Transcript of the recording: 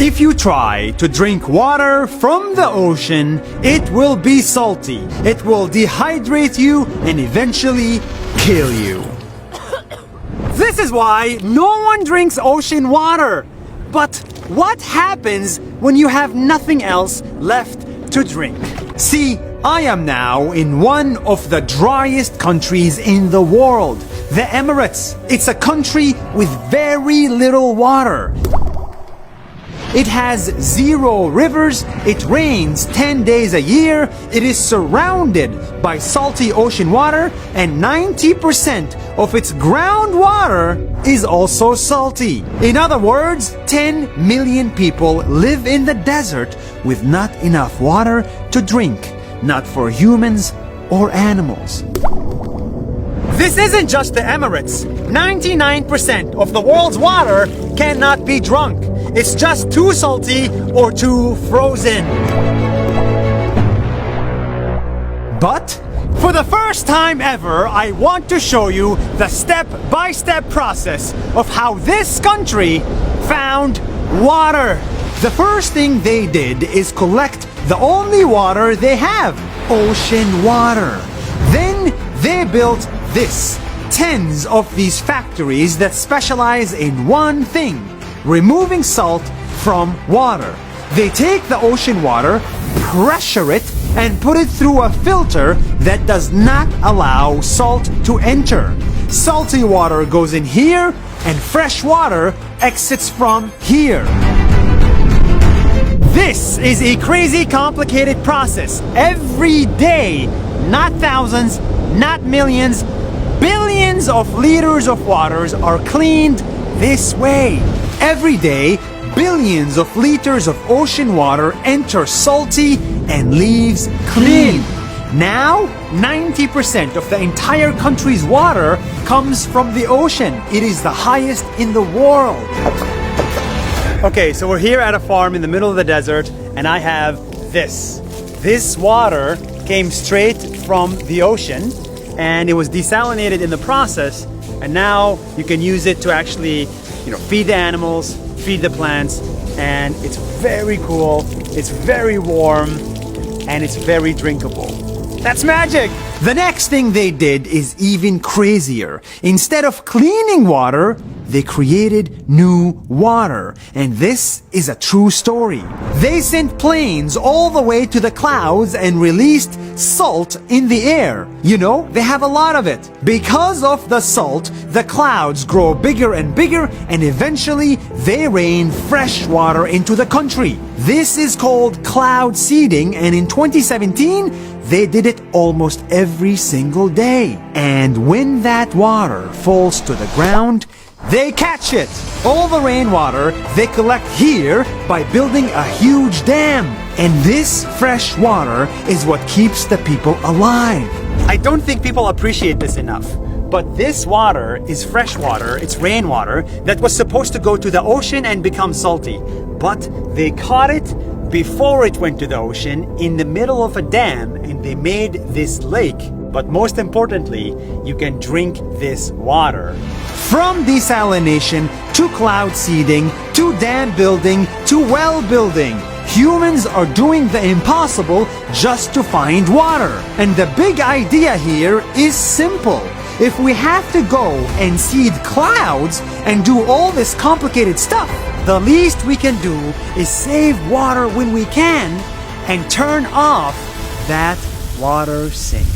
If you try to drink water from the ocean, it will be salty. It will dehydrate you and eventually kill you. This is why no one drinks ocean water. But what happens when you have nothing else left to drink? See, I am now in one of the driest countries in the world, the Emirates. It's a country with very little water. It has 0 rivers, it rains 10 days a year, it is surrounded by salty ocean water, and 90% of its groundwater is also salty. In other words, 10 million people live in the desert with not enough water to drink, not for humans or animals. This isn't just the Emirates. 99% of the world's water cannot be drunk. It's just too salty or too frozen. But for the first time ever, I want to show you the step-by-step process of how this country found water. The first thing they did is collect the only water they have, ocean water. Then they built this. Tens of these factories that specialize in one thing, removing salt from water. They take the ocean water, pressure it, and put it through a filter that does not allow salt to enter. Salty water goes in here, and fresh water exits from here. This is a crazy complicated process. Every day, not thousands, not millions, billions of liters of waters are cleaned this way. Every day, billions of liters of ocean water enter salty and leaves clean. Now, 90% of the entire country's water comes from the ocean. It is the highest in the world. Okay, so we're here at a farm in the middle of the desert, and I have this. This water came straight from the ocean, and it was desalinated in the process, and now you can use it to actually, feed the animals, feed the plants, and it's very cool, it's very warm, and it's very drinkable. That's magic! The next thing they did is even crazier. Instead of cleaning water, they created new water. And this is a true story. They sent planes all the way to the clouds and released salt in the air. They have a lot of it. Because of the salt, the clouds grow bigger and bigger, and eventually they rain fresh water into the country. This is called cloud seeding, and in 2017, they did it almost every single day. And when that water falls to the ground, they catch it. All the rainwater they collect here by building a huge dam. And this fresh water is what keeps the people alive. I don't think people appreciate this enough. But this water is fresh water, it's rainwater, that was supposed to go to the ocean and become salty. But they caught it before it went to the ocean in the middle of a dam, and they made this lake. But most importantly, you can drink this water. From desalination to cloud seeding to dam building to well building, humans are doing the impossible just to find water. And the big idea here is simple. If we have to go and seed clouds and do all this complicated stuff, the least we can do is save water when we can and turn off that water sink.